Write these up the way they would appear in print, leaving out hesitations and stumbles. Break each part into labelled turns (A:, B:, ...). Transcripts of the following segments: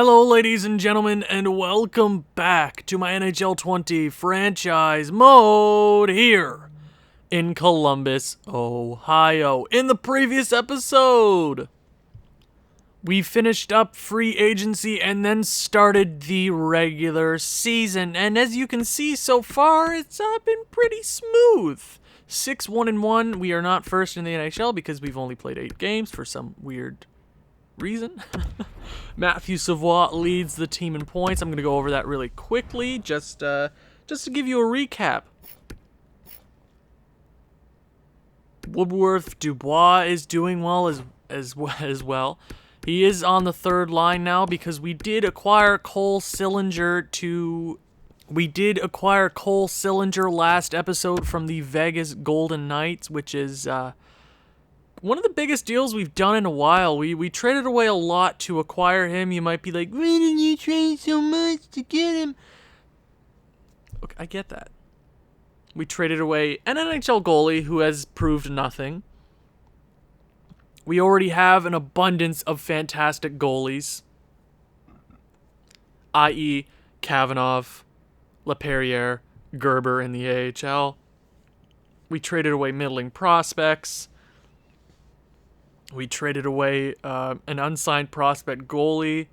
A: Hello, ladies and gentlemen, and welcome back to my NHL 20 franchise mode here in Columbus, Ohio. In the previous episode, we finished up free agency and then started the regular season. And as you can see so far, it's been pretty smooth. 6-1-1. We are not first in the NHL because we've only played 8 games for some weird reason. Matthew Savoie leads the team in points. I'm going to go over that really quickly, just to give you a recap. Woodworth Dubois is doing well as well. He is on the third line now because we did acquire Cole Sillinger last episode from the Vegas Golden Knights, which is one of the biggest deals we've done in a while. We traded away a lot to acquire him. You might be like, why didn't you trade so much to get him? Okay, I get that. We traded away an NHL goalie who has proved nothing. We already have an abundance of fantastic goalies, i.e. Kavanagh, LaPerriere, Gerber in the AHL. We traded away middling prospects. We traded away an unsigned prospect goalie.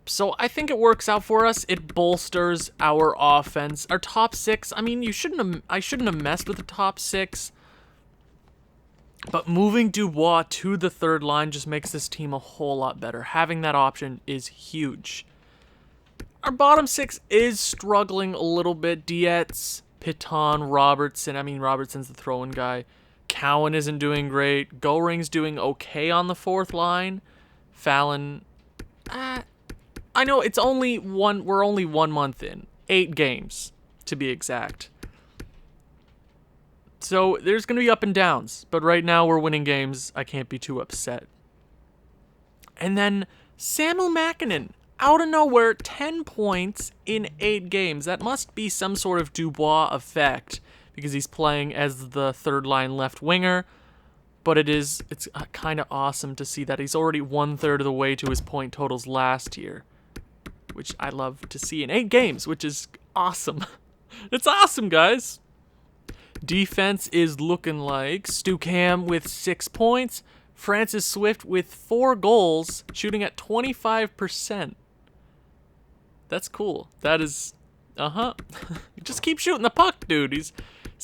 A: So I think it works out for us. It bolsters our offense. Our top 6, I mean, I shouldn't have messed with the top 6. But moving Dubois to the third line just makes this team a whole lot better. Having that option is huge. Our bottom 6 is struggling a little bit. Dietz, Piton, Robertson. I mean, Robertson's the throw-in guy. Cowan isn't doing great. Goring's doing okay on the fourth line. Fallon, I know it's only we're only 1 month in. 8 games, to be exact. So there's going to be up and downs. But right now we're winning games. I can't be too upset. And then Samuel Makinen, out of nowhere, 10 points in 8 games. That must be some sort of Dubois effect, because he's playing as the third line left winger. But it's kind of awesome to see that he's already 1/3 of the way to his point totals last year, which I love to see in 8 games, which is awesome. It's awesome, guys. Defense is looking like Stucam with 6 points, Francis Swift with 4 goals, shooting at 25%. That's cool. That is, just keep shooting the puck, dude. He's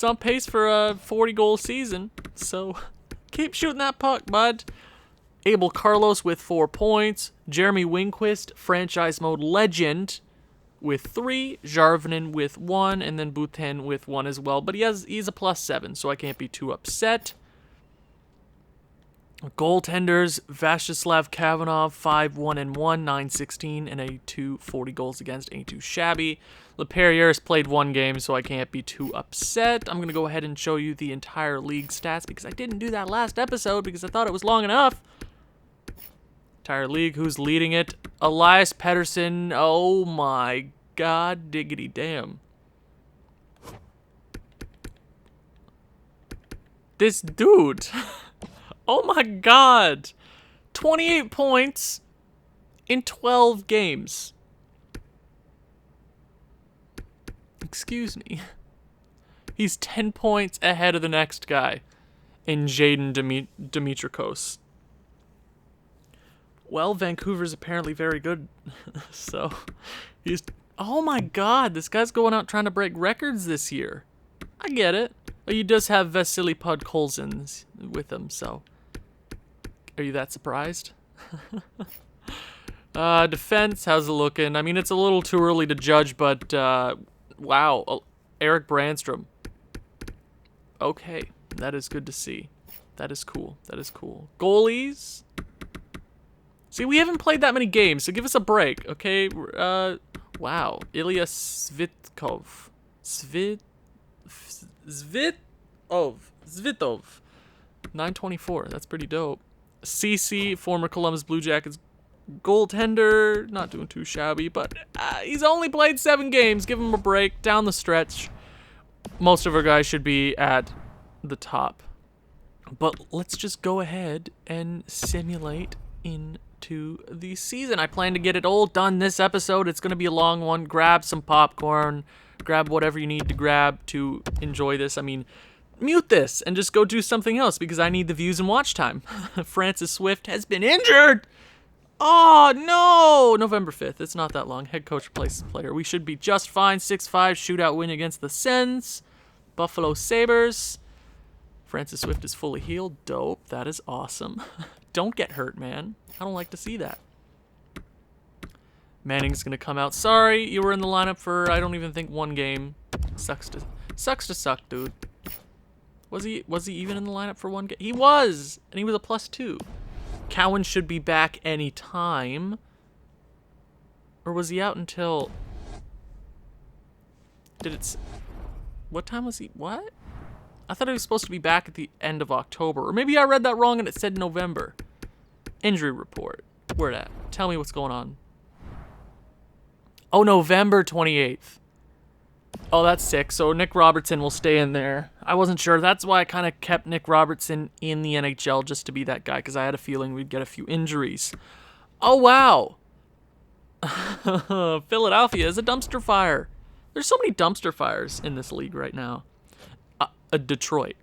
A: on pace for a 40-goal season, so keep shooting that puck, bud. Abel Carlos with 4 points. Jeremy Winquist, franchise mode legend, with 3. Jarvinen with 1, and then Boutin with 1 as well. But he's a +7, so I can't be too upset. Goaltenders, Vyacheslav Kavanagh, 5-1-1, 9-16, and a 240 goals against, ain't too shabby. LaPerriere has played 1 game, so I can't be too upset. I'm going to go ahead and show you the entire league stats, because I didn't do that last episode, because I thought it was long enough. Entire league, who's leading it? Elias Pettersson, oh my god, diggity damn. This dude... Oh my god! 28 points in 12 games. Excuse me. He's 10 points ahead of the next guy in Jaden Dimitrikos. Well, Vancouver's apparently very good. So, he's... Oh my god, this guy's going out trying to break records this year. I get it. He does have Vasily Podkolzin with him, so... Are you that surprised? Defense, how's it looking? I mean, it's a little too early to judge, but, wow. Eric Brandstrom. Okay, that is good to see. That is cool. That is cool. Goalies? See, we haven't played that many games, so give us a break, okay? Wow. Ilya Svitkov. Svitov. 924. That's pretty dope. CC, former Columbus Blue Jackets goaltender, not doing too shabby, but he's only played 7 games. Give him a break. Down the stretch, most of our guys should be at the top. But let's just go ahead and simulate into the season. I plan to get it all done this episode. It's going to be a long one. Grab some popcorn. Grab whatever you need to grab to enjoy this. I mean, mute this and just go do something else because I need the views and watch time. Francis Swift has been injured. Oh, no. November 5th. It's not that long. Head coach replaces player. We should be just fine. 6-5 shootout win against the Sens. Buffalo Sabres. Francis Swift is fully healed. Dope. That is awesome. Don't get hurt, man. I don't like to see that. Manning's going to come out. Sorry, you were in the lineup for, I don't even think, one game. Sucks to suck, dude. Was he even in the lineup for one game? He was! And he was a +2. Cowan should be back any time. Or was he out until... What time was he... What? I thought he was supposed to be back at the end of October. Or maybe I read that wrong and it said November. Injury report. Where at? Tell me what's going on. Oh, November 28th. Oh, that's sick. So Nick Robertson will stay in there. I wasn't sure. That's why I kind of kept Nick Robertson in the NHL just to be that guy, because I had a feeling we'd get a few injuries. Oh, wow. Philadelphia is a dumpster fire. There's so many dumpster fires in this league right now. Detroit.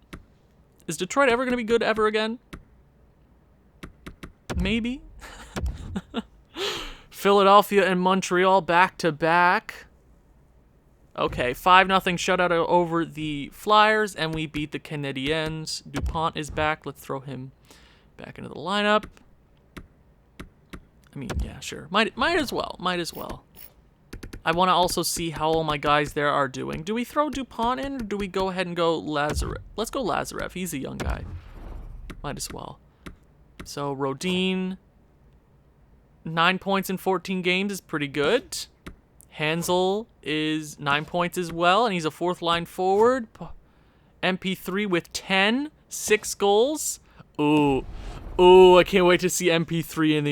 A: Is Detroit ever going to be good ever again? Maybe. Philadelphia and Montreal back-to-back. Okay, 5-0 shutout over the Flyers, and we beat the Canadiens. Dupont is back. Let's throw him back into the lineup. I mean, yeah, sure. Might as well. Might as well. I want to also see how all my guys there are doing. Do we throw Dupont in, or do we go ahead and go Lazarev? Let's go Lazarev. He's a young guy. Might as well. So, Rodin, 9 points in 14 games is pretty good. Hansel is 9 points as well, and he's a fourth-line forward. MP3 with 10, 6 goals. Ooh, I can't wait to see MP3 in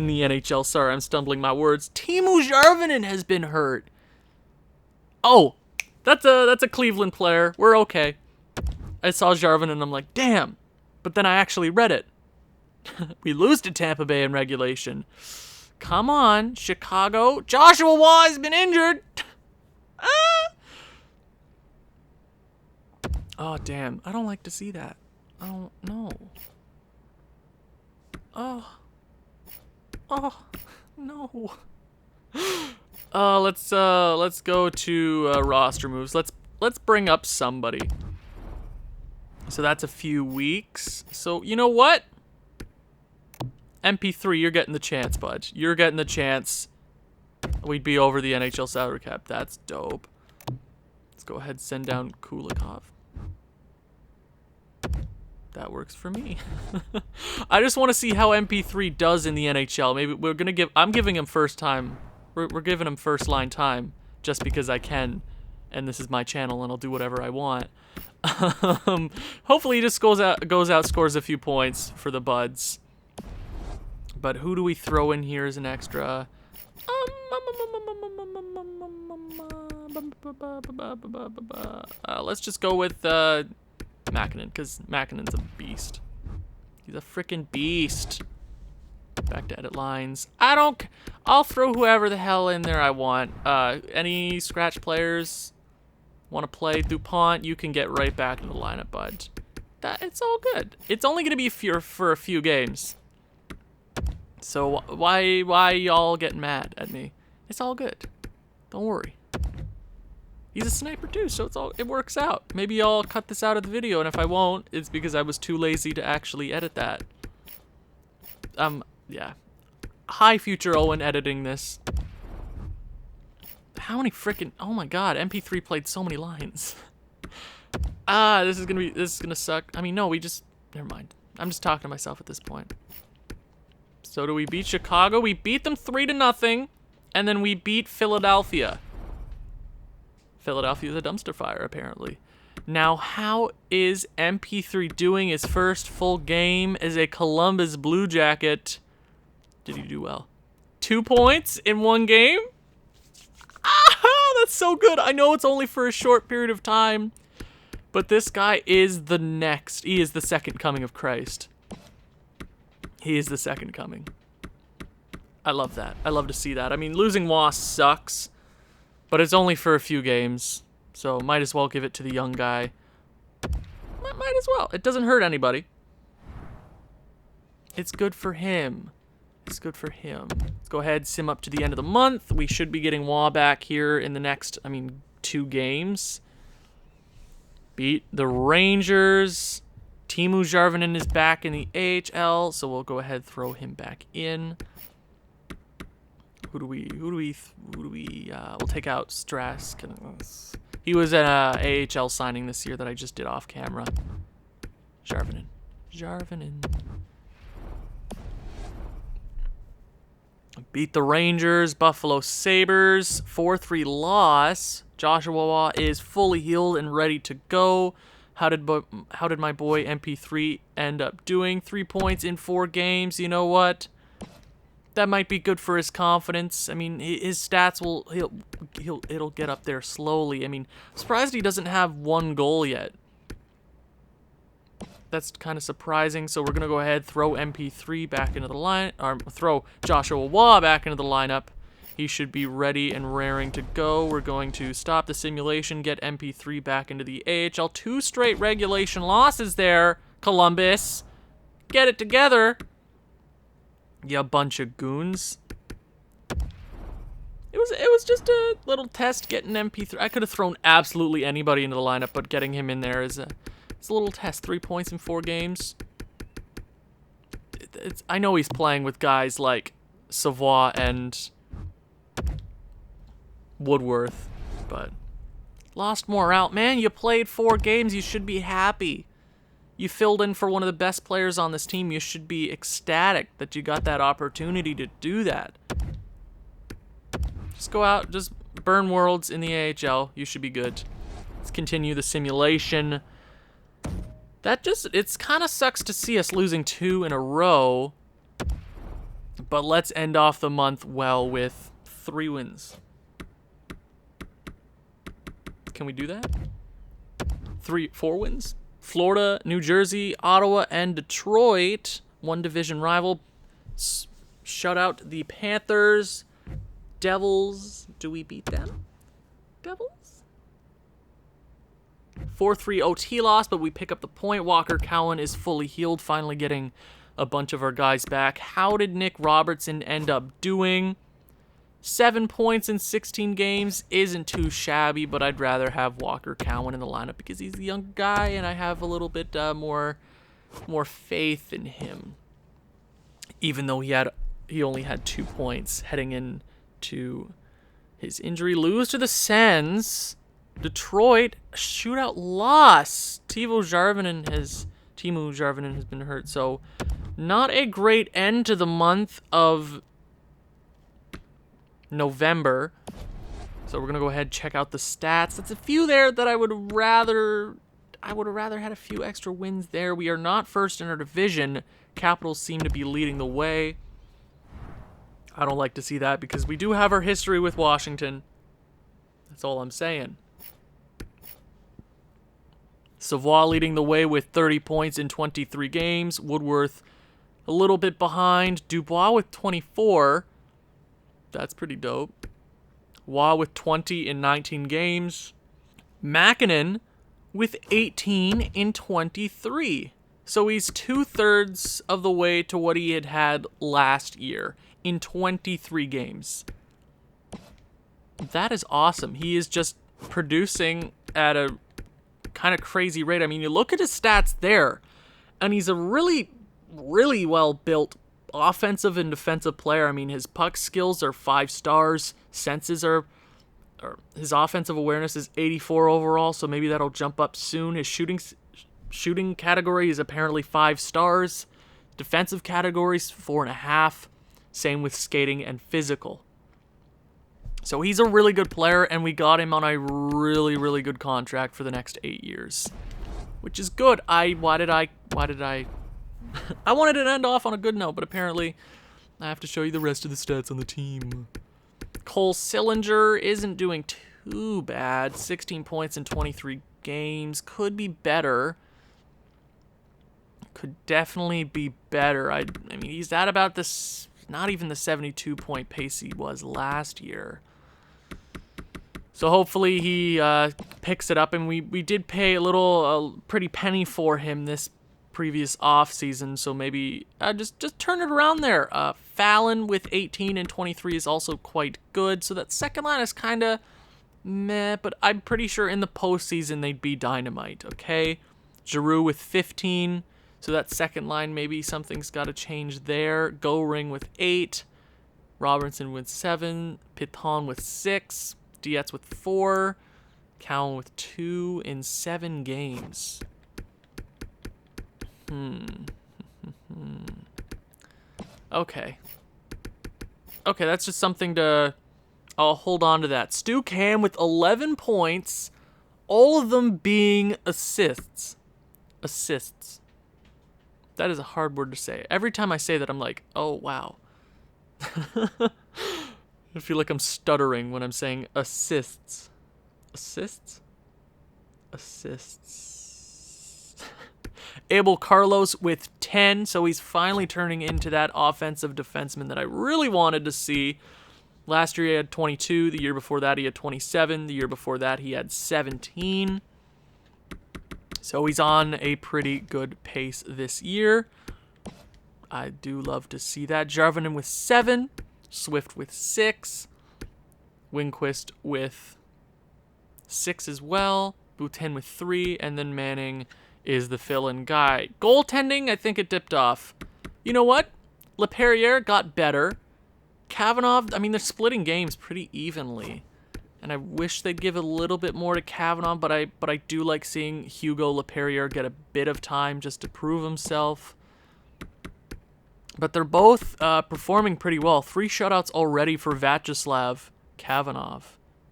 A: the NHL. Sorry, I'm stumbling my words. Timo Järvinen has been hurt. Oh, that's a Cleveland player. We're okay. I saw Järvinen and I'm like, damn. But then I actually read it. We lose to Tampa Bay in regulation. Come on, Chicago. Joshua Waugh has been injured. Oh, damn. I don't like to see that. I don't know. Oh, no. Let's go to roster moves. Let's bring up somebody. So that's a few weeks. So you know what? MP3, you're getting the chance, bud. You're getting the chance. We'd be over the NHL salary cap. That's dope. Let's go ahead and send down Kulikov. That works for me. I just want to see how MP3 does in the NHL. Maybe I'm giving him first time. We're giving him first line time just because I can, and this is my channel, and I'll do whatever I want. Hopefully, he just goes out, scores a few points for the buds. But who do we throw in here as an extra? Let's just go with Makinen, because Makinen's a beast. He's a freaking beast. Back to edit lines. I'll throw whoever the hell in there I want. Any scratch players want to play Dupont, you can get right back in the lineup, bud. It's all good. It's only going to be for a few games. So why y'all getting mad at me? It's all good. Don't worry. He's a sniper too, so it works out. Maybe I'll cut this out of the video, and if I won't, it's because I was too lazy to actually edit that. Yeah. Hi, future Owen, editing this. How many freaking... Oh my god, MP3 played so many lines. This is gonna suck. I mean, no, never mind. I'm just talking to myself at this point. So do we beat Chicago? We beat them 3-0, and then we beat Philadelphia. Philadelphia's a dumpster fire, apparently. Now, how is MP3 doing his first full game as a Columbus Blue Jacket? Did he do well? 2 points in one game? Ah, that's so good. I know it's only for a short period of time, but this guy is the next. He is the second coming of Christ. He is the second coming. I love that. I love to see that. I mean, losing Wass sucks, but it's only for a few games, so might as well give it to the young guy. Might as well. It doesn't hurt anybody. It's good for him. It's good for him. Let's go ahead, sim up to the end of the month. We should be getting Wah back here in the next, 2 games. Beat the Rangers. Teemu Jarvinen is back in the AHL, so we'll go ahead, throw him back in. We'll take out Strass. He was an AHL signing this year that I just did off camera. Jarvinen. Beat the Rangers, Buffalo Sabres, 4-3 loss. Joshua Waugh is fully healed and ready to go. How did my boy MP3 end up doing? 3 points in 4 games. You know what? That might be good for his confidence. I mean, his stats it'll get up there slowly. I mean, I'm surprised he doesn't have 1 goal yet. That's kind of surprising. So we're gonna go ahead, throw MP3 back into the line, or throw Joshua Waugh back into the lineup. He should be ready and raring to go. We're going to stop the simulation, get MP3 back into the AHL. 2 straight regulation losses there, Columbus. Get it together. You bunch of goons. It was just a little test getting MP3. I could have thrown absolutely anybody into the lineup, but getting him in there is it's a little test. 3 points in 4 games. I know he's playing with guys like Savoie and Woodworth, but lost morale. Man, you played 4 games. You should be happy. You filled in for one of the best players on this team. You should be ecstatic that you got that opportunity to do that. Just go out, just burn worlds in the AHL. You should be good. Let's continue the simulation. It's kind of sucks to see us losing 2 in a row. But let's end off the month well with 3 wins. Can we do that? 4 wins? Florida, New Jersey, Ottawa, and Detroit. 1 division rival. Shut out the Panthers. Devils. Do we beat them? Devils? 4-3 OT loss, but we pick up the point. Walker Cowan is fully healed, finally getting a bunch of our guys back. How did Nick Robertson end up doing? 7 points in 16 games isn't too shabby, but I'd rather have Walker Cowan in the lineup because he's a young guy and I have a little bit more faith in him. Even though he only had 2 points heading into his injury. Lose to the Sens. Detroit shootout loss. Teemu Jarvinen has been hurt, so not a great end to the month of November. So we're gonna go ahead and check out the stats. That's a few there that I would have rather had a few extra wins there. We are not first in our division. Capitals seem to be leading the way. I don't like to see that because we do have our history with Washington. That's all I'm saying. Savoie leading the way with 30 points in 23 games. Woodworth a little bit behind. Dubois with 24. That's pretty dope. Waugh with 20 in 19 games. Makinen with 18 in 23. So he's 2/3 of the way to what he had last year in 23 games. That is awesome. He is just producing at a kind of crazy rate. I mean, you look at his stats there, and he's a really, really well-built offensive and defensive player. I mean, his puck skills are 5 stars. Senses are his offensive awareness is 84 overall, so maybe that'll jump up soon. His shooting category is apparently 5 stars. Defensive categories 4.5. Same with skating and physical. So he's a really good player, and we got him on a really, really good contract for the next 8 years, which is good. I wanted it to end off on a good note, but apparently I have to show you the rest of the stats on the team. Cole Sillinger isn't doing too bad. 16 points in 23 games. Could be better. could definitely be better. I mean, he's at about this, not even the 72-point pace he was last year. So hopefully he picks it up, and we did pay a pretty penny for him this previous off season, so maybe just turn it around there. Fallon with 18 and 23 is also quite good, so that second line is kind of meh, but I'm pretty sure in the postseason they'd be dynamite, okay? Giroux with 15, so that second line, maybe something's got to change there. Goring with 8, Robertson with 7, Piton with 6, Dietz with 4, Cowan with 2 in 7 games. Okay, that's just something to... I'll hold on to that. Stu Cam with 11 points, all of them being assists. Assists. That is a hard word to say. Every time I say that, I'm like, oh, wow. I feel like I'm stuttering when I'm saying assists. Assists? Assists. Abel Carlos with 10, so he's finally turning into that offensive defenseman that I really wanted to see. Last year he had 22, the year before that he had 27, the year before that he had 17. So he's on a pretty good pace this year. I do love to see that. Jarvinen with 7, Swift with 6, Winquist with 6 as well, Boutin with 3, and then Manning is the fill-in guy. Goaltending, I think it dipped off. You know what? Leperrier got better. Kavanagh, I mean, they're splitting games pretty evenly, and I wish they'd give a little bit more to Kavanagh, but I do like seeing Hugo Leperrier get a bit of time just to prove himself. But they're both performing pretty well. 3 shutouts already for Vyacheslav Kavanagh,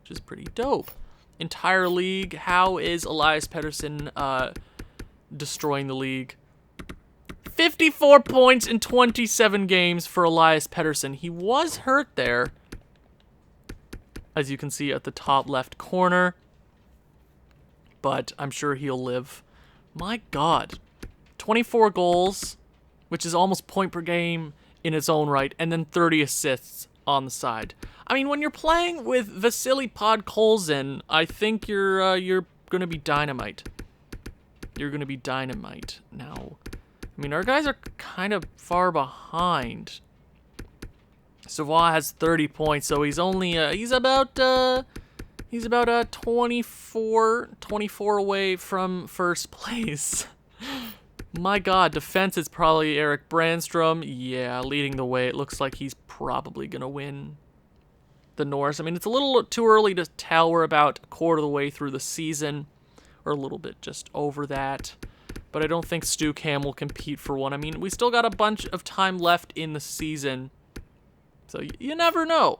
A: which is pretty dope. Entire league, how is Elias Pettersson destroying the league? 54 points in 27 games for Elias Pettersson. He was hurt there, as you can see at the top left corner, but I'm sure he'll live. My God, 24 goals, which is almost point per game in its own right, and then 30 assists on the side. I mean, when you're playing with Vasily Podkolzin, I think you're going to be dynamite. You're going to be dynamite now. I mean, our guys are kind of far behind. Savoie has 30 points, so he's only he's about 24 away from first place. My God, defense is probably Eric Brandstrom. Yeah, leading the way. It looks like he's probably gonna win the Norris. I mean, it's a little too early to tell. We're about a quarter of the way through the season, or a little bit just over that. But I don't think Stu Cam will compete for one. I mean, we still got a bunch of time left in the season, so you never know.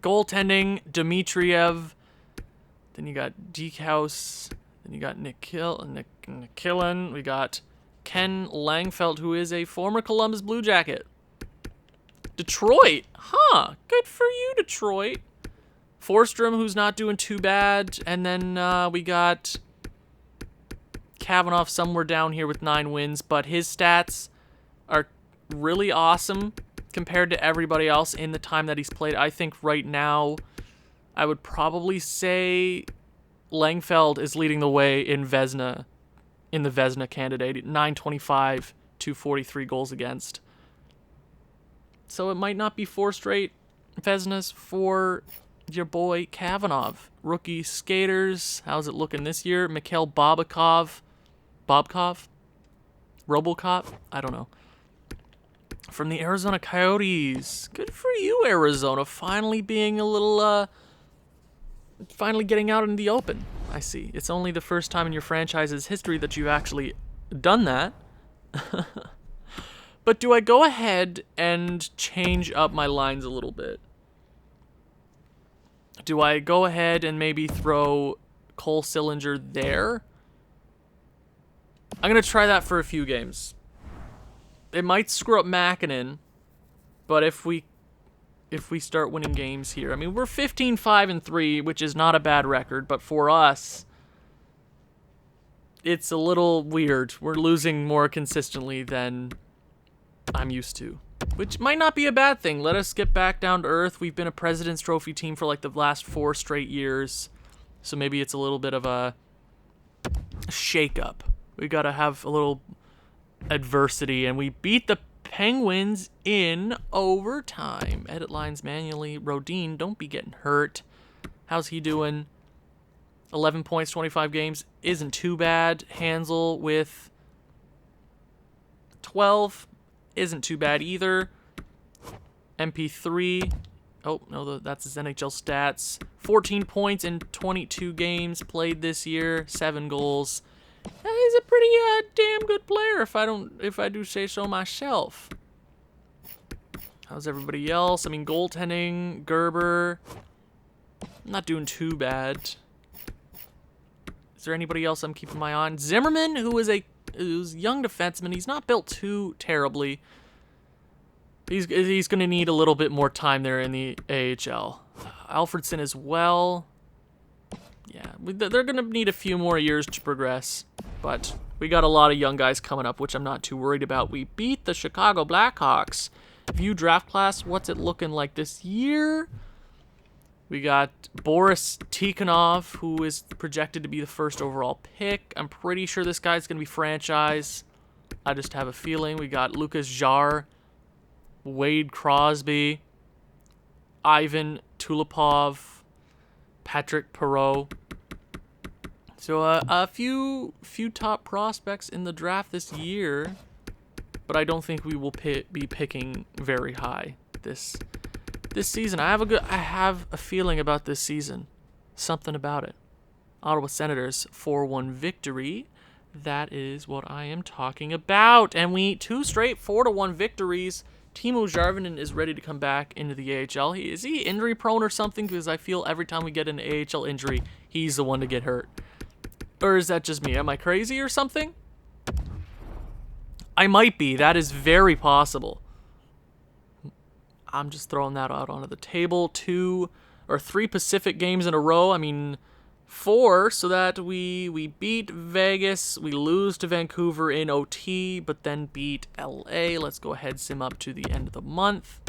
A: Goaltending, Dmitriev. Then you got Deekhouse. Then you got Nick Killen. We got Ken Langfeld, who is a former Columbus Blue Jacket. Detroit. Huh. Good for you, Detroit. Forstrom, who's not doing too bad. And then we got Kavanagh somewhere down here with 9 wins, but his stats are really awesome compared to everybody else in the time that he's played. I think right now I would probably say Langfeld is leading the way in Vezina, in the Vezina candidate. 925, 243 goals against. So it might not be 4 straight Vezinas for your boy Kavanagh. Rookie skaters, how's it looking this year? Mikhail Bobkov? Robocop? I don't know. From the Arizona Coyotes. Good for you, Arizona. Finally being a little, finally getting out in the open. I see. It's only the first time in your franchise's history that you've actually done that. But do I go ahead and change up my lines a little bit? Do I go ahead and maybe throw Cole Sillinger there? I'm going to try that for a few games. It might screw up Makinen, but if we start winning games here, I mean, we're 15-5-3, which is not a bad record, but for us, it's a little weird. We're losing more consistently than I'm used to, which might not be a bad thing. Let us get back down to earth. We've been a President's Trophy team for like the last 4 straight years, so maybe it's a little bit of a shake-up. We got to have a little adversity, and we beat the Penguins in overtime. Edit lines manually. Rodin, don't be getting hurt. How's he doing? 11 points, 25 games. Isn't too bad. Hansel with 12. Isn't too bad either. MP3. Oh, no, that's his NHL stats. 14 points in 22 games played this year. 7 goals. He's a pretty damn good player if I do say so myself. How's everybody else? I mean, goaltending, Gerber, not doing too bad. Is there anybody else I'm keeping my eye on? Zimmerman, who's a young defenseman. He's not built too terribly. He's going to need a little bit more time there in the AHL. Alfredson as well. Yeah, they're going to need a few more years to progress. But we got a lot of young guys coming up, which I'm not too worried about. We beat the Chicago Blackhawks. View draft class. What's it looking like this year? We got Boris Tikhonov, who is projected to be the first overall pick. I'm pretty sure this guy's going to be franchise. I just have a feeling. We got Lucas Jar, Wade Crosby, Ivan Tulipov, Patrick Perreault. So a few top prospects in the draft this year, but I don't think we will be picking very high this season. I have a feeling about this season. Something about it. Ottawa Senators 4-1 victory. That is what I am talking about. And we 2 straight 4-1 victories. Timo Jarvinen is ready to come back into the AHL. Is he injury prone or something? Because I feel every time we get an AHL injury, he's the one to get hurt. Or is that just me? Am I crazy or something? I might be. That is very possible. I'm just throwing that out onto the table. 2 or 3 Pacific games in a row. I mean, 4, so that we beat Vegas, we lose to Vancouver in OT, but then beat LA. Let's go ahead, sim up to the end of the month.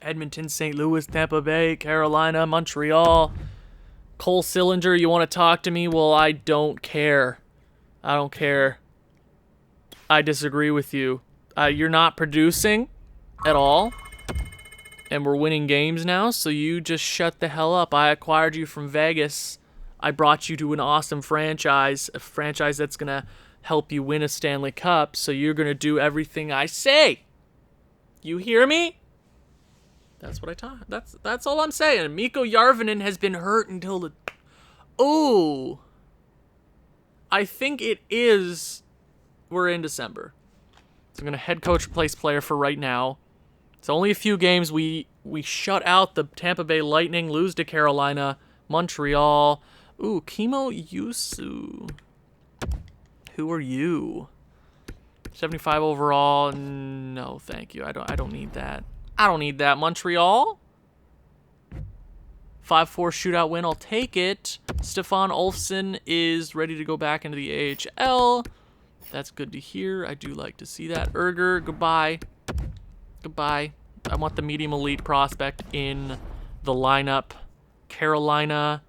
A: Edmonton, St. Louis, Tampa Bay, Carolina, Montreal. Cole Sillinger, you want to talk to me? Well, I don't care. I don't care. I disagree with you. You're not producing at all, and we're winning games now, so you just shut the hell up. I acquired you from Vegas. I brought you to an awesome franchise, a franchise that's going to help you win a Stanley Cup, so you're going to do everything I say. You hear me? That's what I taught. That's all I'm saying. Mikko Järvinen has been hurt until the... Oh! I think it is... We're in December. So I'm going to head coach replace player for right now. It's only a few games. We shut out the Tampa Bay Lightning, lose to Carolina, Montreal. Ooh, Kimo Yusu. Who are you? 75 overall. No, thank you. I don't need that. I don't need that. Montreal. 5-4 shootout win. I'll take it. Stefan Olfsson is ready to go back into the AHL. That's good to hear. I do like to see that. Erger, goodbye. Goodbye. I want the medium elite prospect in the lineup. Carolina.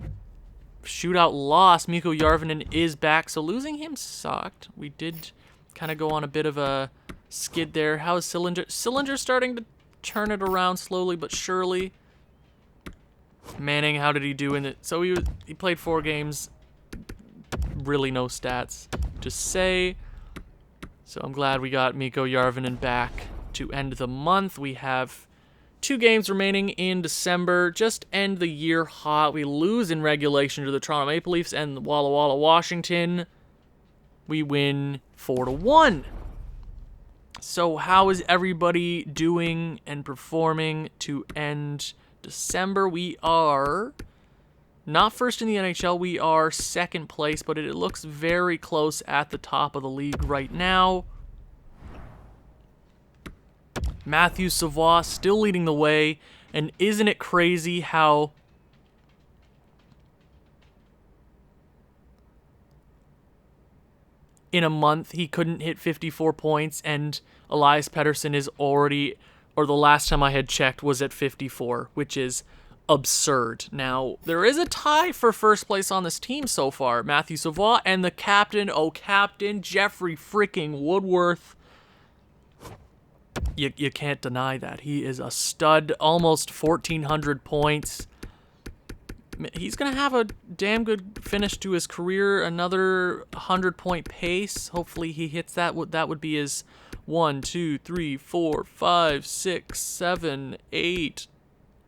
A: Shootout loss. Mikko Järvinen is back, so losing him sucked. We did kind of go on a bit of a skid there. How is Sillinger? Sillinger starting to turn it around slowly but surely. Manning, how did he do in it? So he played 4 games. Really no stats to say. So I'm glad we got Mikko Järvinen back to end the month. We have 2 games remaining in December. Just end the year hot. We lose in regulation to the Toronto Maple Leafs and Walla Walla, Washington. We win 4-1. So how is everybody doing and performing to end December? We are not first in the NHL. We are second place, but it looks very close at the top of the league right now. Matthew Savoie still leading the way, and isn't it crazy how in a month he couldn't hit 54 points, and Elias Pettersson is already, or the last time I had checked, was at 54, which is absurd. Now, there is a tie for first place on this team so far. Matthew Savoie and the captain, Jeffrey freaking Woodworth. You can't deny that. He is a stud, almost 1,400 points. He's going to have a damn good finish to his career, another 100-point pace. Hopefully he hits that. That would be his 1, 2, 3, 4, 5, 6, 7, 8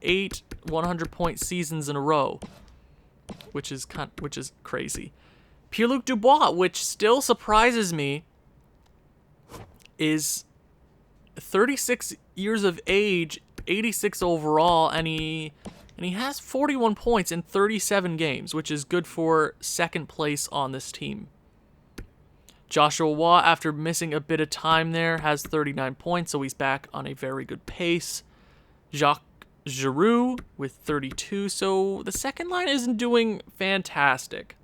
A: 100-point seasons in a row, which is crazy. Pierre-Luc Dubois, which still surprises me, is 36 years of age, 86 overall, and he has 41 points in 37 games, which is good for second place on this team. Joshua Waugh, after missing a bit of time there, has 39 points, so he's back on a very good pace. Jacques Giroux with 32, so the second line isn't doing fantastic,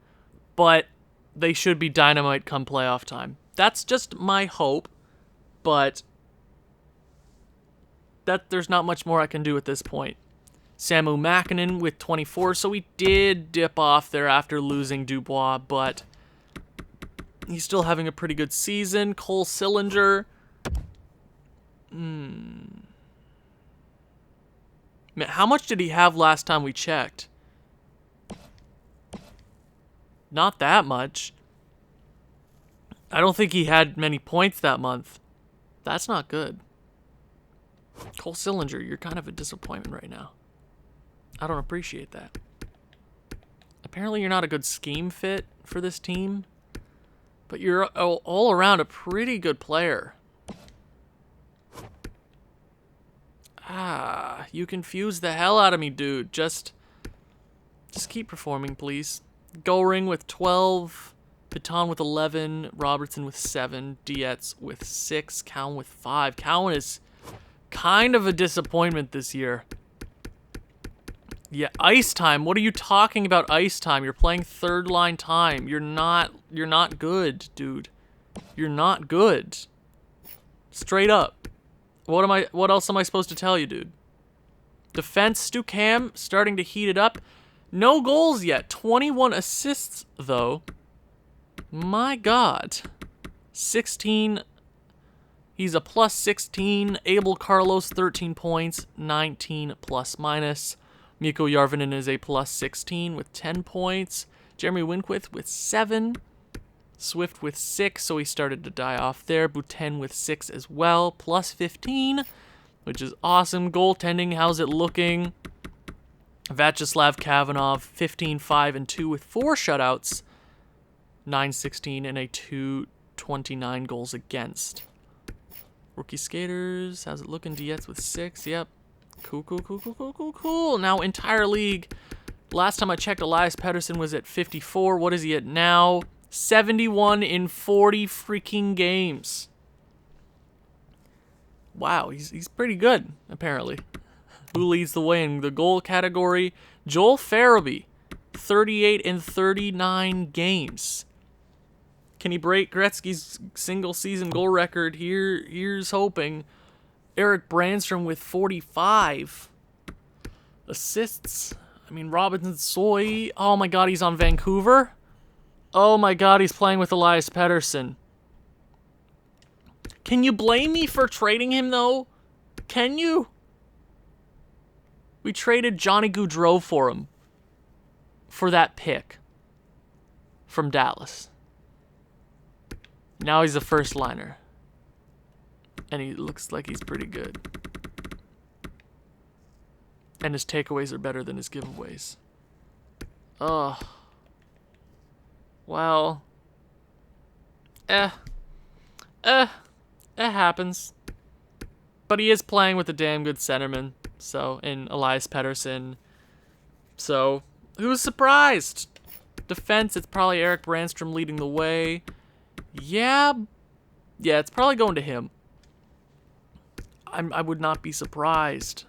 A: but they should be dynamite come playoff time. That's just my hope, but there's not much more I can do at this point. Samu Makinen with 24, so he did dip off there after losing Dubois, but he's still having a pretty good season. Cole Sillinger. Man, how much did he have last time we checked? Not that much. I don't think he had many points that month. That's not good. Cole Sillinger, you're kind of a disappointment right now. I don't appreciate that. Apparently you're not a good scheme fit for this team, but you're all around a pretty good player. You confuse the hell out of me, dude. Just keep performing, please. Goring with 12, Piton with 11, Robertson with 7, Dietz with 6, Cowan with 5. Cowan is kind of a disappointment this year. Yeah, ice time. What are you talking about, ice time? You're playing third line time. You're not good, dude. You're not good. Straight up. What else am I supposed to tell you, dude? Defense, Stu Cam starting to heat it up. No goals yet. 21 assists, though. My God. 16. He's a plus 16. Abel Carlos, 13 points. 19 plus minus. Mikko Järvinen is a plus 16 with 10 points. Jeremy Winquith with 7. Swift with 6, so he started to die off there. Boutin with 6 as well, plus 15, which is awesome. Goaltending, how's it looking? Vyacheslav Kavanov, 15, 5, and 2 with 4 shutouts. 9-16 and a 229 goals against. Rookie skaters, how's it looking? Dietz with 6, yep. Cool. Now, entire league. Last time I checked, Elias Pettersson was at 54. What is he at now? 71 in 40 freaking games. Wow, he's pretty good, apparently. Who leads the way in the goal category? Joel Farabee, 38 in 39 games. Can he break Gretzky's single-season goal record? Here's hoping. Eric Brandstrom with 45 assists. I mean, Robinson Soy. Oh my God, he's on Vancouver. Oh my God, he's playing with Elias Pettersson. Can you blame me for trading him, though? Can you? We traded Johnny Gaudreau for him. For that pick. From Dallas. Now he's a first liner. And he looks like he's pretty good. And his takeaways are better than his giveaways. Ugh. Well, it happens. But he is playing with a damn good centerman, so, in Elias Pettersson. So, who's surprised? Defense, it's probably Eric Brandstrom leading the way. Yeah, it's probably going to him. I would not be surprised.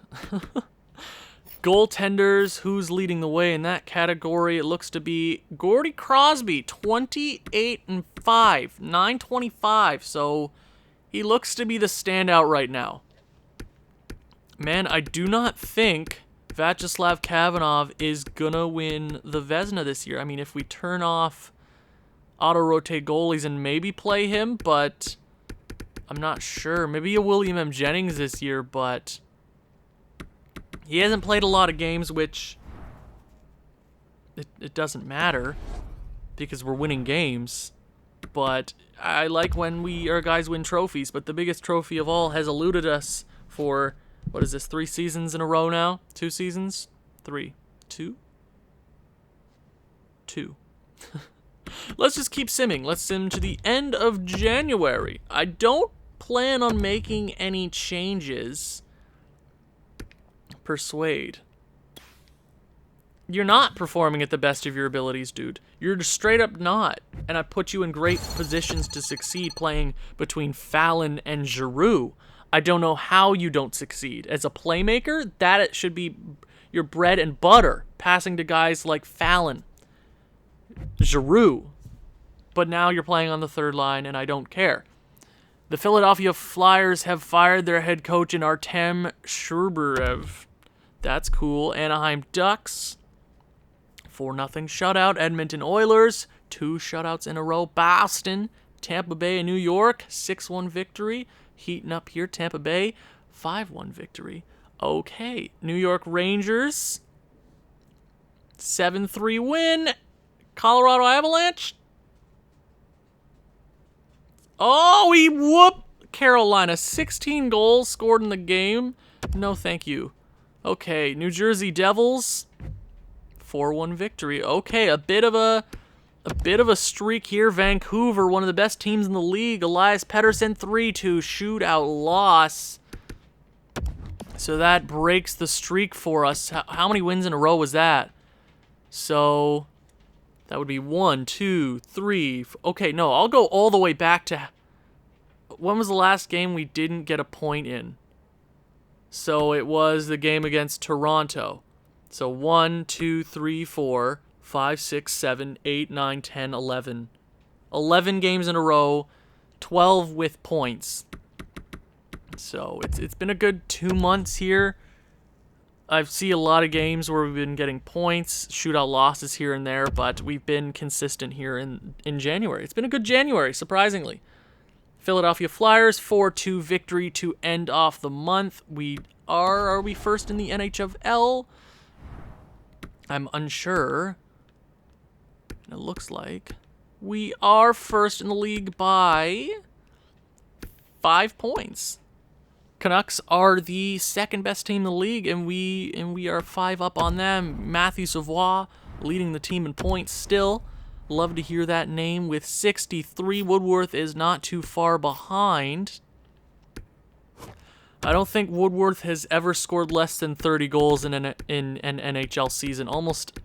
A: Goaltenders, who's leading the way in that category? It looks to be Gordy Crosby, 28-5, 925. So he looks to be the standout right now. Man, I do not think Vyacheslav Kavanov is gonna win the Vezina this year. I mean, if we turn off auto-rotate goalies and maybe play him, but I'm not sure. Maybe a William M. Jennings this year, but he hasn't played a lot of games, which it doesn't matter because we're winning games. But I like when our guys win trophies, but the biggest trophy of all has eluded us for, what is this, 3 seasons in a row now? 2 seasons? 3. 2? 2. Let's just keep simming. Let's sim to the end of January. I don't plan on making any changes. Persuade. You're not performing at the best of your abilities, dude. You're just straight up not. And I put you in great positions to succeed playing between Fallon and Giroux. I don't know how you don't succeed. As a playmaker, that should be your bread and butter, passing to guys like Fallon, Giroux. But now you're playing on the third line, and I don't care. The Philadelphia Flyers have fired their head coach in Artem Shuburev. That's cool. Anaheim Ducks, 4-0 shutout. Edmonton Oilers, 2 shutouts in a row. Boston, Tampa Bay, and New York, 6-1 victory. Heating up here, Tampa Bay, 5-1 victory. Okay, New York Rangers, 7-3 win. Colorado Avalanche. Oh, he whooped Carolina. 16 goals scored in the game. No, thank you. Okay, New Jersey Devils, 4-1 victory. Okay, a bit of a streak here. Vancouver, one of the best teams in the league. Elias Pettersson, 3-2 shootout loss. So that breaks the streak for us. How many wins in a row was that? So that would be 1, 2, 3. Okay, no, I'll go all the way back to when was the last game we didn't get a point in? So it was the game against Toronto. So 1, 2, 3, 4, 5, 6, 7, 8, 9, 10, 11. 11 games in a row, 12 with points. So it's been a good 2 months here. I see a lot of games where we've been getting points, shootout losses here and there, but we've been consistent here in January. It's been a good January, surprisingly. Philadelphia Flyers, 4-2 victory to end off the month. Are we first in the NHL? I'm unsure. It looks like we are first in the league by 5 points. Canucks are the second best team in the league, and we are 5 up on them. Matthew Savoie leading the team in points still. Love to hear that name with 63. Woodworth is not too far behind. I don't think Woodworth has ever scored less than 30 goals in an NHL season. Almost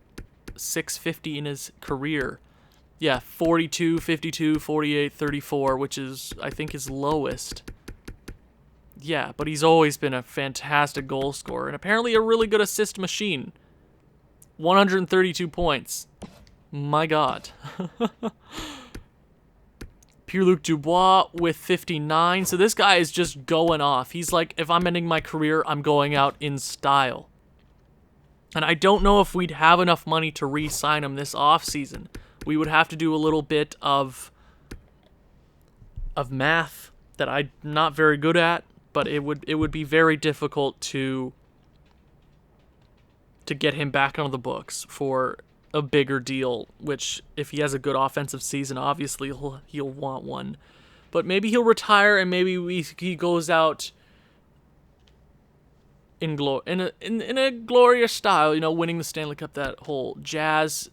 A: 650 in his career. Yeah, 42, 52, 48, 34, which is, I think, his lowest. Yeah, but he's always been a fantastic goal scorer and apparently a really good assist machine. 132 points. My God. Pierre-Luc Dubois with 59. So this guy is just going off. He's like, if I'm ending my career, I'm going out in style. And I don't know if we'd have enough money to re-sign him this offseason. We would have to do a little bit of math that I'm not very good at, but it would be very difficult to get him back on the books for a bigger deal, which if he has a good offensive season, obviously he'll want one. But maybe he'll retire and maybe he goes out in a glorious style, you know, winning the Stanley Cup that whole Jazz.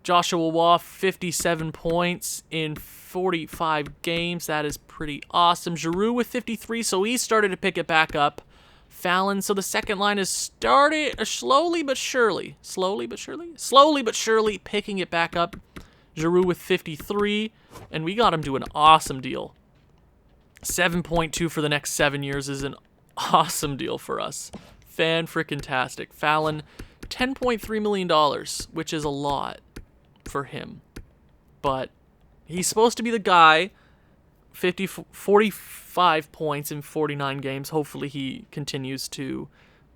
A: Joshua Waugh, 57 points in 45 games. That is pretty awesome. Giroux with 53, so he started to pick it back up. Fallon, so the second line has started slowly but surely picking it back up. Giroux with 53, and we got him to an awesome deal. 7.2 for the next 7 years is an awesome deal for us. Fan-frickin-tastic. Fallon, $10.3 million, which is a lot for him. But he's supposed to be the guy, 45 points in 49 games. Hopefully he continues to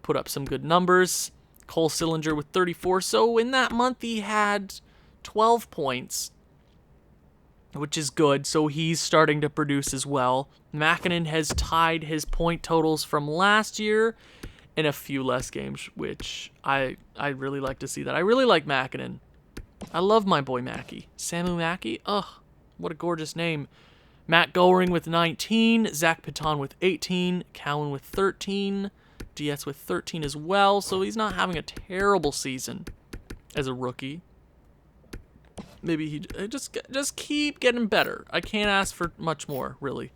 A: put up some good numbers. Cole Sillinger with 34. So in that month he had 12 points, which is good. So he's starting to produce as well. Makinen has tied his point totals from last year in a few less games, which I really like to see that. I really like Makinen. I love my boy Mackie. Samu Mackie? Ugh, what a gorgeous name. Matt Goring with 19, Zach Piton with 18, Cowan with 13, Dietz with 13 as well, so he's not having a terrible season as a rookie. Maybe he just keep getting better. I can't ask for much more, really.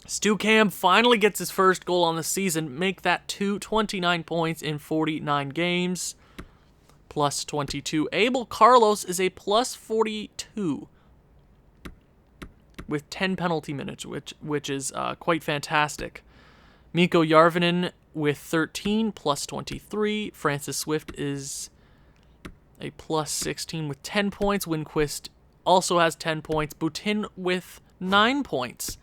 A: Stu Cam finally gets his first goal on the season, make that 29 points in 49 games, plus 22. Abel Carlos is a plus 42 with 10 penalty minutes, which is quite fantastic. Mikko Järvinen with 13, plus 23. Francis Swift is a plus 16 with 10 points. Winquist also has 10 points. Boutin with 9 points.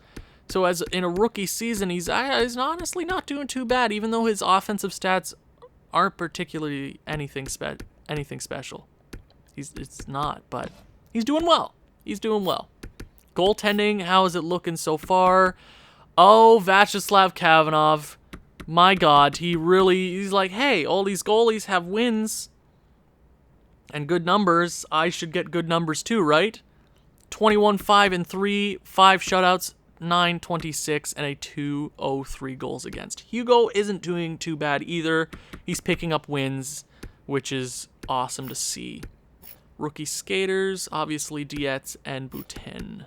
A: So as in a rookie season, he's honestly not doing too bad, even though his offensive stats aren't particularly anything special. It's not, but he's doing well. He's doing well. Goaltending, how is it looking so far? Oh, Vyacheslav Kavanov. My God, he's like, hey, all these goalies have wins and good numbers. I should get good numbers too, right? 21-5-3, 5 shutouts, 9-26, and a 203 goals against. Hugo isn't doing too bad either. He's picking up wins, which is awesome to see. Rookie skaters, obviously Dietz and Boutin.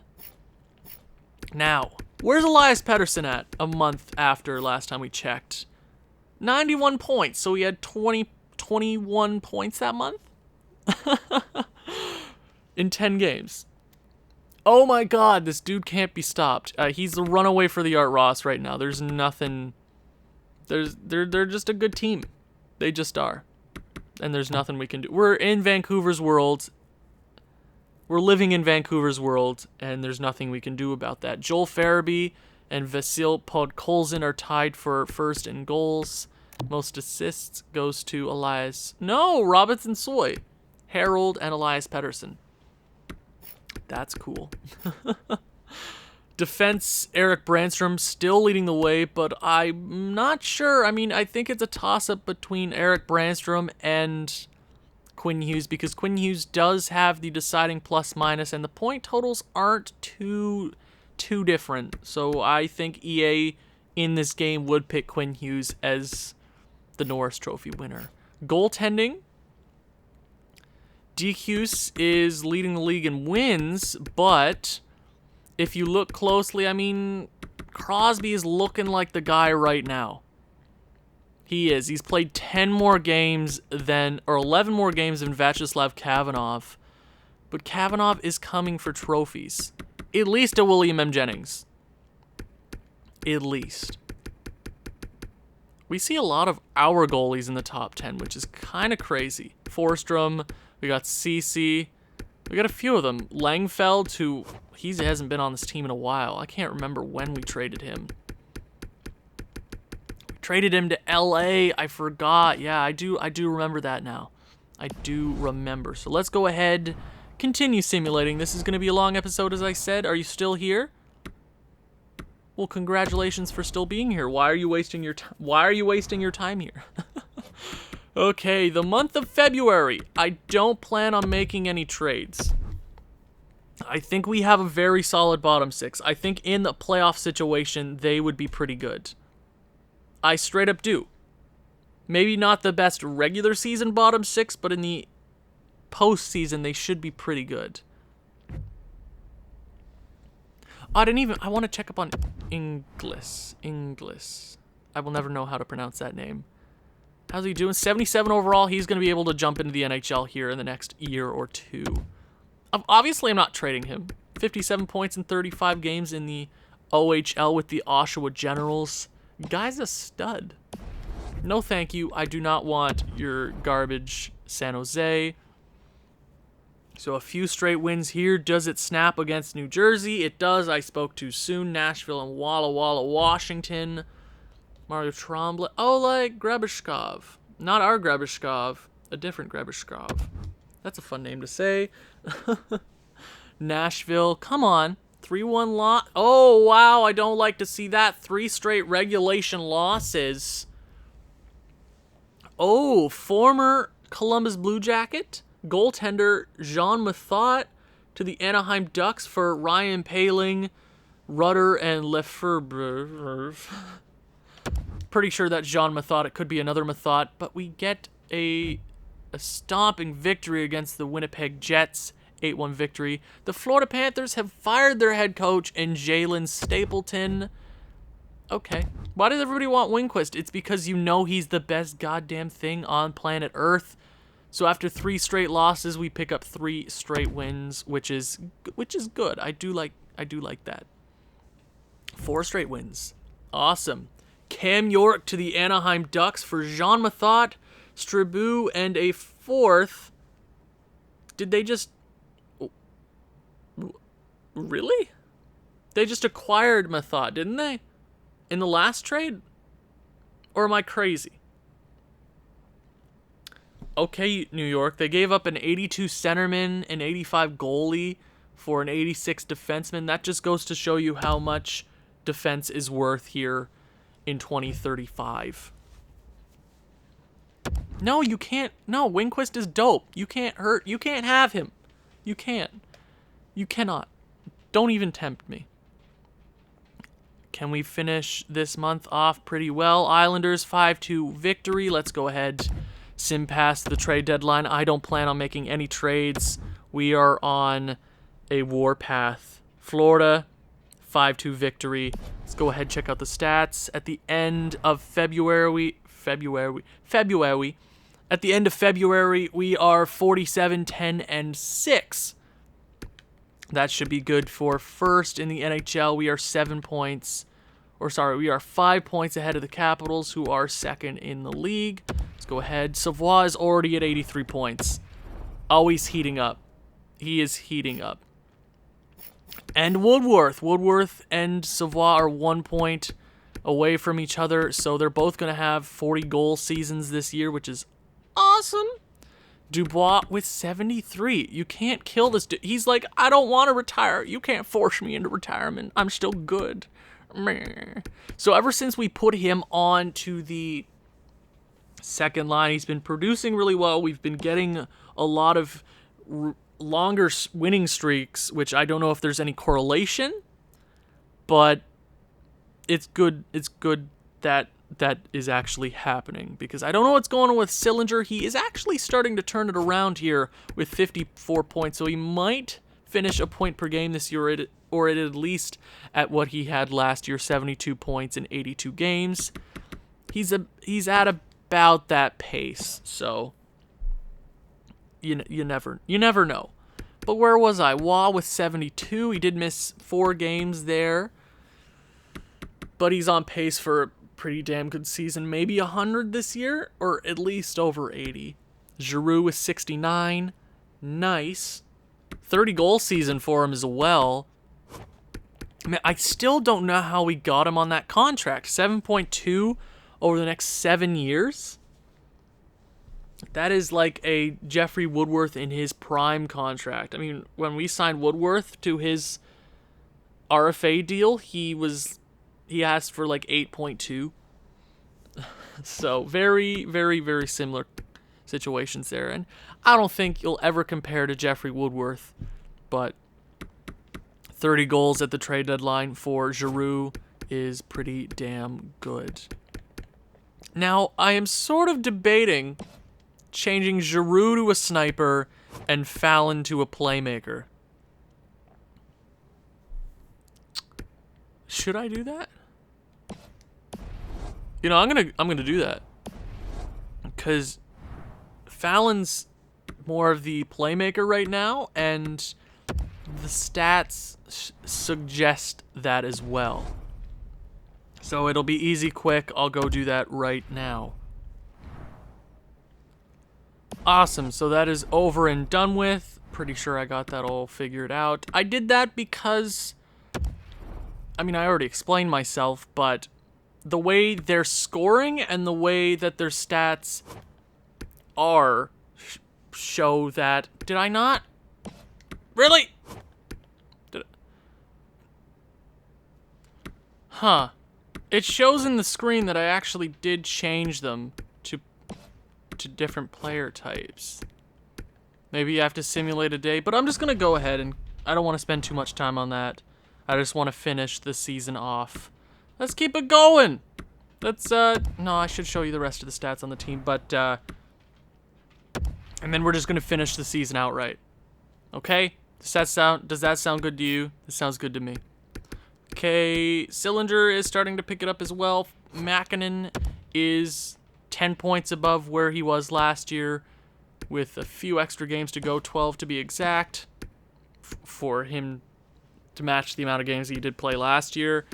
A: Now, where's Elias Pettersson at a month after last time we checked? 91 points, so he had 21 points that month? In 10 games. Oh my God, this dude can't be stopped. He's the runaway for the Art Ross right now. There's nothing... They're just a good team. They just are. And there's nothing we can do. We're in Vancouver's world. We're living in Vancouver's world, and there's nothing we can do about that. Joel Farabee and Vasil Podkolzin are tied for first in goals. Most assists goes to Elias. No, Robinson Soy. Harold and Elias Pettersson. That's cool. Defense, Eric Brandstrom still leading the way, but I'm not sure. I mean, I think it's a toss-up between Eric Brandstrom and Quinn Hughes, because Quinn Hughes does have the deciding plus-minus, and the point totals aren't too different. So I think EA in this game would pick Quinn Hughes as the Norris Trophy winner. Goaltending, DQ is leading the league in wins, but if you look closely, I mean, Crosby is looking like the guy right now. He is. He's played 11 more games than Vyacheslav Kavanov, but Kavanov is coming for trophies. At least a William M. Jennings. At least. We see a lot of our goalies in the top 10, which is kind of crazy. Forstrom, we got Cece, we got a few of them. Langfeld, who he hasn't been on this team in a while. I can't remember when we traded him. We traded him to LA. I forgot. Yeah, I do remember that now. I do remember. So let's go ahead, continue simulating. This is going to be a long episode, as I said. Are you still here? Well, congratulations for still being here. Why are you wasting your time here? Okay, the month of February. I don't plan on making any trades. I think we have a very solid bottom six. I think in the playoff situation, they would be pretty good. I straight up do. Maybe not the best regular season bottom six, but in the postseason, they should be pretty good. I want to check up on Inglis. I will never know how to pronounce that name. How's he doing? 77 overall. He's going to be able to jump into the NHL here in the next year or two. Obviously, I'm not trading him. 57 points in 35 games in the OHL with the Oshawa Generals. Guy's a stud. No thank you. I do not want your garbage San Jose. So a few straight wins here. Does it snap against New Jersey? It does. I spoke too soon. Nashville and Walla Walla, Washington. Mario Tremblay. Oh, like Grabishkov. Not our Grabishkov. A different Grabishkov. That's a fun name to say. Nashville. Come on. 3-1 loss. Oh, wow. I don't like to see that. 3 straight regulation losses. Oh, former Columbus Blue Jacket goaltender Jean Mathot to the Anaheim Ducks for Ryan Poehling, Rudder, and Lefebvre. Pretty sure that's Jean Mathot. It could be another Mathot, but we get a stomping victory against the Winnipeg Jets. 8-1 victory. The Florida Panthers have fired their head coach in Jalen Stapleton. Okay. Why does everybody want Winquist? It's because you know he's the best goddamn thing on planet Earth. So after 3 straight losses, we pick up 3 straight wins, which is good. I do like that. 4 straight wins. Awesome. Cam York to the Anaheim Ducks for Jean Mathot, Stribou, and a 4th. Did they just... Really? They just acquired Mathot, didn't they? In the last trade? Or am I crazy? Okay, New York. They gave up an 82 centerman, an 85 goalie for an 86 defenseman. That just goes to show you how much defense is worth here in 2035. No, you can't. No, Winquist is dope. You can't hurt. You can't have him. You can't. You cannot. Don't even tempt me. Can we finish this month off pretty well? Islanders 5-2 victory. Let's go ahead. Sim past the trade deadline. I don't plan on making any trades. We are on a warpath. Florida 5-2 victory. Let's go ahead and check out the stats. At the end of February. At the end of February, we are 47-10-6. That should be good for first in the NHL. We are 7 points, we are 5 points ahead of the Capitals, who are second in the league. Let's go ahead. Savoie is already at 83 points. Always heating up. He is heating up. And Woodworth and Savoie are 1 point away from each other, so they're both going to have 40-goal seasons this year, which is awesome. Dubois with 73. You can't kill this dude. He's like, I don't want to retire. You can't force me into retirement. I'm still good. Meh. So ever since we put him on to the second line, he's been producing really well. We've been getting a lot of longer winning streaks, which I don't know if there's any correlation, but it's good. It's good that that is actually happening, because I don't know what's going on with Sillinger. He is actually starting to turn it around here with 54 points, so he might finish a point per game this year, or at least at what he had last year, 72 points in 82 games. He's at about that pace, so you never know. But where was I? Waugh with 72. He did miss 4 games there, but he's on pace for a pretty damn good season. Maybe 100 this year, or at least over 80. Giroux with 69. Nice. 30-goal season for him as well. I mean, I still don't know how we got him on that contract. 7.2 over the next 7 years. That is like a Jeffrey Woodworth in his prime contract. I mean, when we signed Woodworth to his RFA deal, he asked for like 8.2. So very, very, very similar situations there. And I don't think you'll ever compare to Jeffrey Woodworth, but 30 goals at the trade deadline for Giroux is pretty damn good. Now, I am sort of debating changing Giroux to a sniper and Fallon to a playmaker. Should I do that? You know, I'm gonna do that, because Fallon's more of the playmaker right now, and the stats suggest that as well. So it'll be easy, quick. I'll go do that right now. Awesome, so that is over and done with. Pretty sure I got that all figured out. I did that because, I mean, I already explained myself, but the way they're scoring and the way that their stats are show that... Did I not? Really? Huh. It shows in the screen that I actually did change them to different player types. Maybe you have to simulate a day, but I'm just gonna go ahead and I don't want to spend too much time on that. I just want to finish the season off. Let's keep it going. Let's no, I should show you the rest of the stats on the team, but and then we're just gonna finish the season outright. Okay? Does that sound good to you? This sounds good to me. Okay, Sillinger is starting to pick it up as well. Makinen is 10 points above where he was last year with a few extra games to go, 12 to be exact, for him to match the amount of games he did play last year.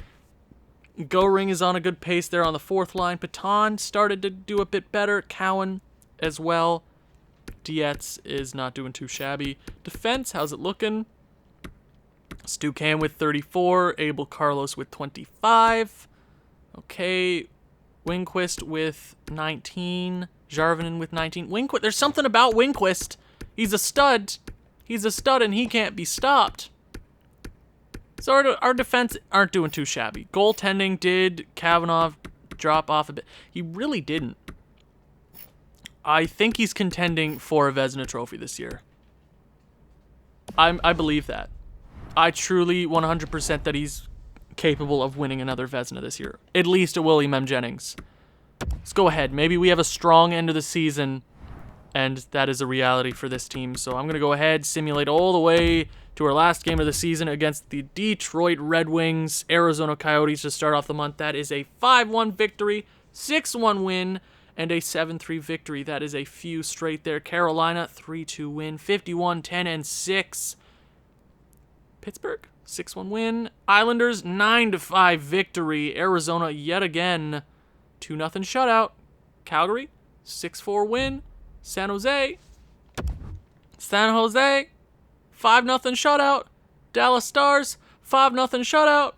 A: Goring is on a good pace there on the fourth line. Paton started to do a bit better. Cowan as well. Dietz is not doing too shabby. Defense, how's it looking? Stucan with 34. Abel Carlos with 25. Okay. Winquist with 19. Jarvinen with 19. Winquist, there's something about Winquist. He's a stud. He's a stud and he can't be stopped. So our defense aren't doing too shabby. Goaltending did Kavanaugh drop off a bit. He really didn't. I think he's contending for a Vezina trophy this year. I believe that. I truly 100% that he's capable of winning another Vezina this year. At least a William M. Jennings. Let's go ahead. Maybe we have a strong end of the season, and that is a reality for this team. So I'm going to go ahead, simulate all the way to our last game of the season against the Detroit Red Wings, Arizona Coyotes to start off the month. That is a 5-1 victory, 6-1 win, and a 7-3 victory. That is a few straight there. Carolina, 3-2 win, 51-10-6. Pittsburgh, 6-1 win. Islanders, 9-5 victory. Arizona, yet again, 2-0 shutout. Calgary, 6-4 win. San Jose, 5-0 shutout. Dallas Stars, 5-0 shutout.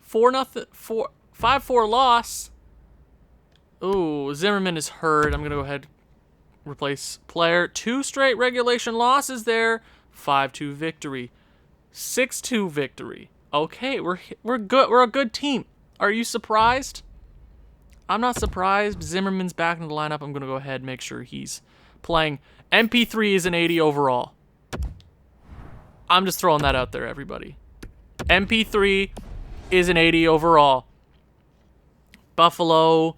A: 5-4 loss. Ooh, Zimmerman is hurt. I'm going to go ahead and replace player. 2 straight regulation losses there. 5-2 victory. 6-2 victory. Okay, we're good. We're a good team. Are you surprised? I'm not surprised. Zimmerman's back in the lineup. I'm going to go ahead and make sure he's playing. MP3 is an 80 overall. I'm just throwing that out there, everybody. MP3 is an 80 overall. Buffalo,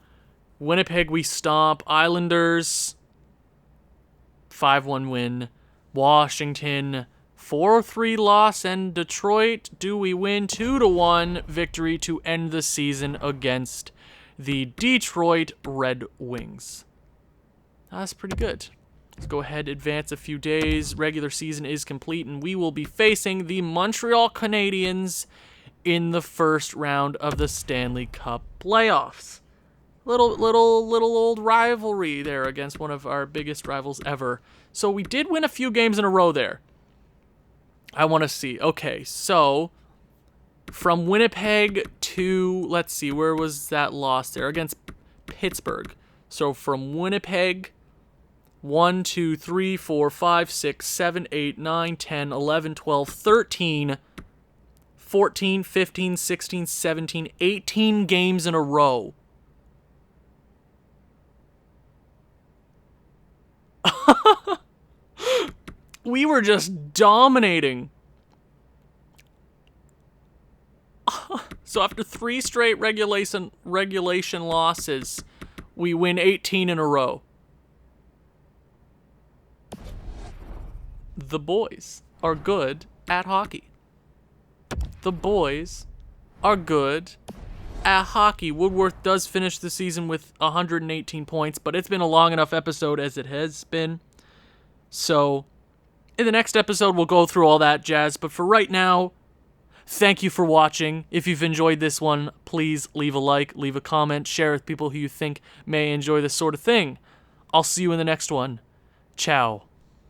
A: Winnipeg, we stomp. Islanders, 5-1 win. Washington, 4-3 loss. And Detroit, do we win? 2-1 victory to end the season against the Detroit Red Wings. That's pretty good. Let's go ahead, advance a few days. Regular season is complete, and we will be facing the Montreal Canadiens in the first round of the Stanley Cup playoffs. Little old rivalry there against one of our biggest rivals ever. So we did win a few games in a row there. I want to see. Okay, so from Winnipeg to, let's see, where was that loss there? Against Pittsburgh. So from Winnipeg, 1, 2, 3, 4, 5, 6, 7, 8, 9, 10, 11, 12, 13, 14, 15, 16, 17, 18 games in a row. We were just dominating. So after 3 straight regulation losses, we win 18 in a row. The boys are good at hockey. The boys are good at hockey. Woodworth does finish the season with 118 points, but it's been a long enough episode as it has been. So in the next episode, we'll go through all that jazz. But for right now, thank you for watching. If you've enjoyed this one, please leave a like, leave a comment, share with people who you think may enjoy this sort of thing. I'll see you in the next one. Ciao.